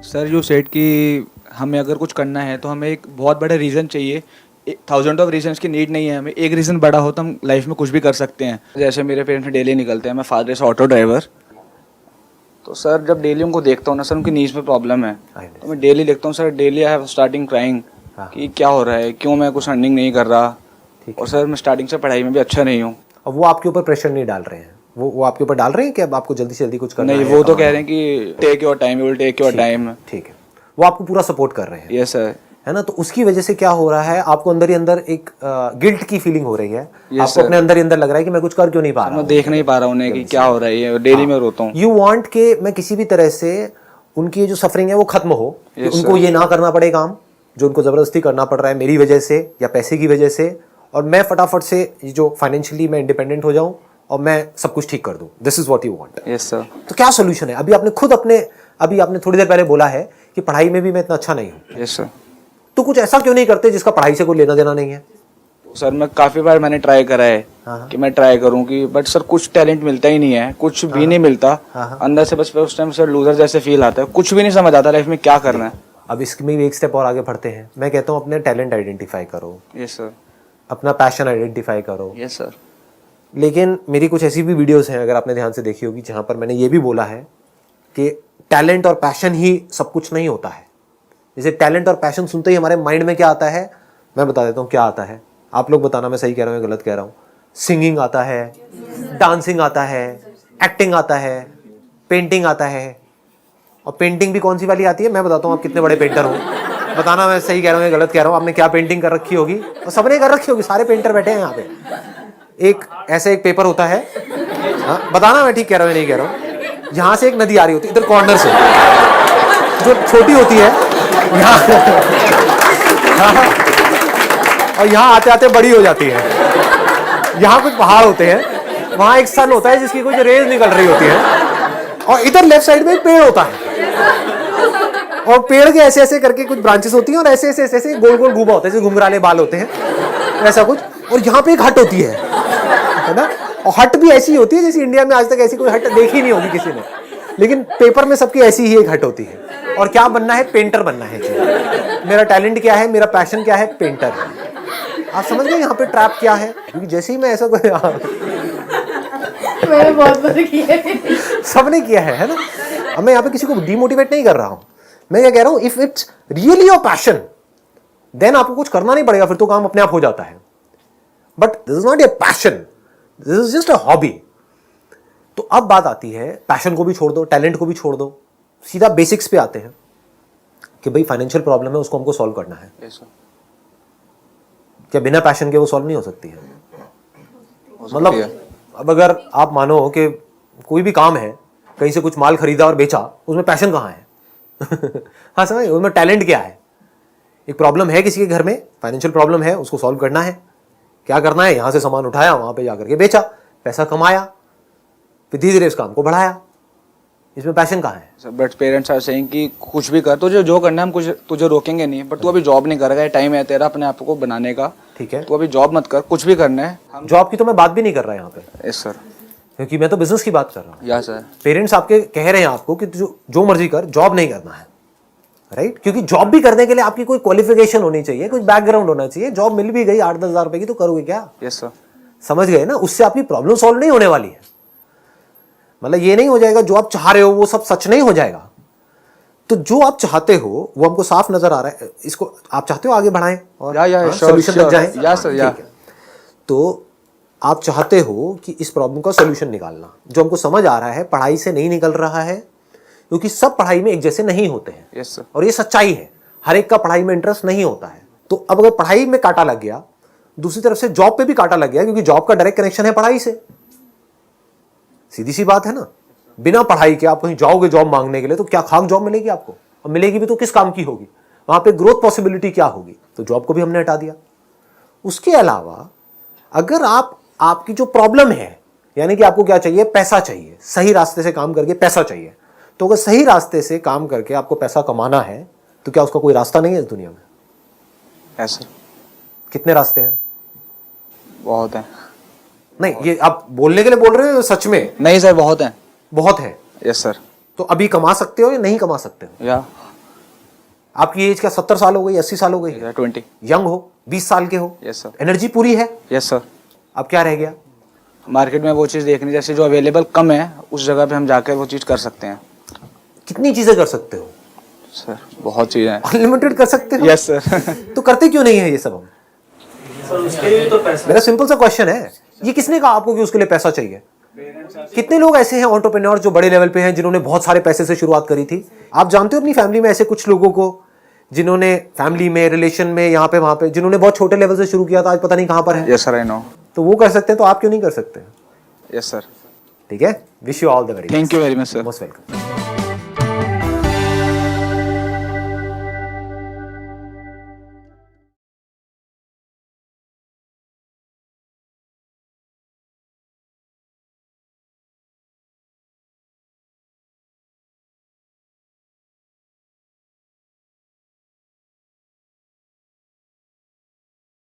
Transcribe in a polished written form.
Sir you said कि हमें अगर कुछ करना है तो हमें एक बहुत बड़ा रीज़न चाहिए। थाउजेंड ऑफ रीजंस की नीड नहीं है, हमें एक रीज़न बड़ा हो तो हम लाइफ में कुछ भी कर सकते हैं। जैसे मेरे पेरेंट्स डेली निकलते हैं, मैं फादर से ऑटो ड्राइवर। तो सर जब डेली उनको देखता हूँ ना सर, उनकी नीज में प्रॉब्लम है, तो मैं डेली देखता हूँ sir, daily I have starting crying कि क्या हो रहा है, क्यों मैं कुछ अर्निंग नहीं कर रहा। और सर मैं स्टार्टिंग से पढ़ाई में भी अच्छा नहीं हूँ। अब वो आपके ऊपर प्रेशर नहीं डाल रहे हैं, वो आपके ऊपर डाल रहे हैं कि अब आपको जल्दी से जल्दी कुछ करना है? नहीं, वो तो कह रहे हैं कि take your time, you will take your time. ठीक है, वो आपको पूरा सपोर्ट कर रहे हैं। Yes sir. है ना? तो उसकी वजह से क्या हो रहा है, आपको अंदर ही अंदर एक गिल्ट की फीलिंग हो रही है। आपको अपने अंदर ही अंदर लग रहा है कि मैं कुछ कर क्यों नहीं पा रहा हूं, मैं देख नहीं पा रहा उन्हें कि क्या हो रहा है, डेली में रोता हूँ। यू वांट के मैं किसी भी तरह से उनकी जो सफरिंग है वो खत्म हो, कि उनको ये ना करना पड़े काम जो उनको जबरदस्ती करना पड़ रहा है मेरी वजह से या पैसे की वजह से, और मैं फटाफट से जो फाइनेंशियली मैं इंडिपेंडेंट हो जाऊं और मैं सब कुछ ठीक कर दूं। This is what you want. Yes sir. तो क्या सोल्यूशन है? अभी आपने थोड़ी देर पहले बोला है कि पढ़ाई में भी मैं इतना अच्छा नहीं हूं। Yes sir. तो कुछ ऐसा क्यों नहीं करते जिसका पढ़ाई से कोई लेना देना नहीं है? सर मैं काफ़ी बार मैंने ट्राई करा है कि मैं ट्राई करूं कि, बट सर कुछ टैलेंट मिलता ही नहीं है, कुछ भी नहीं मिलता अंदर से। बस उस टाइम सर लूजर जैसे फील आता है, कुछ भी नहीं समझ आता लाइफ में क्या करना है। अब इसमें भी एक स्टेप और आगे बढ़ते हैं। मैं कहता हूँ अपने टैलेंट आइडेंटिफाई करो। Yes sir. अपना पैशन आइडेंटिफाई करो। Yes sir. लेकिन मेरी कुछ ऐसी भी वीडियोस हैं, अगर आपने ध्यान से देखी होगी, जहाँ पर मैंने ये भी बोला है कि टैलेंट और पैशन ही सब कुछ नहीं होता है। जैसे टैलेंट और पैशन सुनते ही हमारे माइंड में क्या आता है, मैं बता देता हूँ क्या आता है। आप लोग बताना मैं सही कह रहा हूँ या गलत कह रहा हूँ। सिंगिंग आता है, डांसिंग आता है, एक्टिंग आता है, पेंटिंग आता है। और पेंटिंग भी कौन सी वाली आती है मैं बताता हूँ, आप कितने बड़े पेंटर हो। बताना मैं सही कह रहा हूँ या गलत कह रहा हूँ। आपने क्या पेंटिंग कर रखी होगी, और सबने कर रखी होगी, सारे पेंटर बैठे हैं यहाँ पे। एक ऐसे एक पेपर होता है, हाँ बताना मैं ठीक कह रहा हूँ या नहीं कह रहा हूँ। यहाँ से एक नदी आ रही होती है इधर कॉर्नर से, जो छोटी होती है यहाँ, और यहाँ आते आते बड़ी हो जाती है। यहाँ कुछ पहाड़ होते हैं, वहाँ एक सन होता है जिसकी कुछ रेज निकल रही होती है, और इधर लेफ्ट साइड में एक पेड़ होता है, और पेड़ के ऐसे ऐसे करके कुछ ब्रांचेस होती हैं, और ऐसे ऐसे ऐसे ऐसे गोल गोल घूमा होता है, जैसे घुंघराले बाल होते हैं ऐसा कुछ। और यहाँ पे एक हट होती है ना, और हट भी ऐसी होती है जैसे इंडिया में आज तक ऐसी कोई हट देखी नहीं होगी किसी ने, लेकिन पेपर में सबकी ऐसी ही एक हट होती है। और क्या बनना है? पेंटर बनना है जी। मेरा टैलेंट क्या है, मेरा पैशन क्या है? पेंटर है। आप समझ गए यहाँ पे ट्रैप क्या है? क्योंकि जैसे ही मैं ऐसा कोई मैंने बहुत बार किया है, सबने किया है ना। अब मैं यहाँ पे किसी को डिमोटिवेट नहीं कर रहा हूँ, मैं क्या कह रहा हूँ, if it's really your passion then आपको कुछ करना नहीं पड़ेगा, फिर तो काम अपने आप हो जाता है। But this is not your passion, this is just a hobby. तो अब बात आती है, पैशन को भी छोड़ दो, टैलेंट को भी छोड़ दो, सीधा बेसिक्स पे आते हैं कि भाई फाइनेंशियल प्रॉब्लम है, उसको हमको सॉल्व करना है। yes, क्या बिना पैशन के वो सॉल्व नहीं हो सकती है? मतलब अब अगर आप मानो कि कोई भी काम है, कहीं से कुछ माल खरीदा और बेचा, उसमें पैशन कहाँ है? हाँ समझ, उसमें टैलेंट क्या है? एक प्रॉब्लम है किसी के घर में, फाइनेंशियल प्रॉब्लम है, उसको सॉल्व करना है। क्या करना है? यहाँ से सामान उठाया, वहां पे जाकर के बेचा, पैसा कमाया, फिर धीरे धीरे इस काम को बढ़ाया। इसमें पैशन कहाँ है? बट पेरेंट्स आर सेइंग कि कुछ भी कर, तुझे जो करना है हम कुछ तुझे रोकेंगे नहीं, बट तू अभी जॉब नहीं कर रहा है, टाइम है तेरा अपने आप को बनाने का। ठीक है, तू अभी जॉब मत कर, कुछ भी करना है। जॉब की तो मैं बात भी नहीं कर रहा यहाँ पे। Yes sir. क्योंकि मैं तो बिजनेस की बात कर रहा हूँ। या सर। पेरेंट्स आपके कह रहे हैं आपको कि जो मर्जी कर, जॉब नहीं करना है, राइट? क्योंकि जॉब भी करने के लिए आपकी कोई क्वालिफिकेशन होनी चाहिए, कुछ बैकग्राउंड होना चाहिए। जॉब मिल भी गई 8-10 हज़ार रुपए की, तो करोगे क्या? Yes sir. समझ गए ना? उससे आपकी प्रॉब्लम सॉल्व नहीं होने वाली है। मतलब ये नहीं हो जाएगा जो आप चाह रहे हो वो सब सच नहीं हो जाएगा। तो जो आप चाहते हो वो हमको साफ नजर आ रहा है। इसको आप चाहते हो आगे बढ़ाएं और सॉल्यूशन लग जाए? या सर, या। तो आप चाहते हो कि इस प्रॉब्लम का सॉल्यूशन निकालना, जो हमको समझ आ रहा है पढ़ाई से नहीं निकल रहा है, क्योंकि सब पढ़ाई में एक जैसे नहीं होते हैं। Yes sir. और ये सच्चाई है, हर एक का पढ़ाई में इंटरेस्ट नहीं होता है। तो अब अगर पढ़ाई में कांटा लग गया, दूसरी तरफ से जॉब पे भी कांटा लग गया, क्योंकि जॉब का डायरेक्ट कनेक्शन है पढ़ाई से। सीधी सी बात है ना। बिना पढ़ाई के आप कहीं जाओगे जॉब मांगने के लिए, तो क्या खाक जॉब मिलेगी आपको? और मिलेगी भी तो किस काम की होगी? वहां पे ग्रोथ पॉसिबिलिटी क्या होगी? तो जॉब को भी हमने हटा दिया। उसके अलावा अगर आपकी जो प्रॉब्लम है, यानी कि आपको क्या चाहिए? पैसा चाहिए, सही रास्ते से काम करके पैसा चाहिए। तो अगर सही रास्ते से काम करके आपको पैसा कमाना है, तो क्या उसका कोई रास्ता नहीं है इस दुनिया में? Yes sir. कितने रास्ते हैं? बहुत है। नहीं, ये आप बोलने के लिए बोल रहे हो सच में? नहीं सर, बहुत है। बहुत है। Yes sir. तो अभी कमा सकते हो या नहीं कमा सकते हो? या आपकी एज क्या 70 साल हो गई, 80 साल हो गई? 20। यंग हो, 20 साल के हो, यस सर। एनर्जी पूरी है। Yes sir. अब क्या रह गया? मार्केट में वो चीज़ देखनी, जैसे जो अवेलेबल कम है उस जगह पे हम जाकर वो चीज़ कर सकते हैं। कितनी चीजें कर सकते हो? सर बहुत चीज़ें हैं। अनलिमिटेड कर सकते हो। Yes sir. तो करते क्यों नहीं है ये सब हम? सर उसके लिए तो पैसा मेरा सिंपल सा क्वेश्चन है, ये किसने कहा आपको कि उसके लिए पैसा चाहिए? कितने लोग ऐसे हैं एंटरप्रेन्योर जो बड़े लेवल पे हैं, जिन्होंने बहुत सारे पैसे से शुरुआत करी थी? आप जानते हो अपनी फैमिली में ऐसे कुछ लोगों को जिन्होंने फैमिली में, रिलेशन में, यहाँ पे वहां पे, जिन्होंने बहुत छोटे लेवल से शुरू किया था, आज पता नहीं कहां पर है। Yes sir, I know. तो वो कर सकते हैं, तो आप क्यों नहीं कर सकते? Yes sir. ठीक है, wish you all the very thank you very much sir. Most welcome.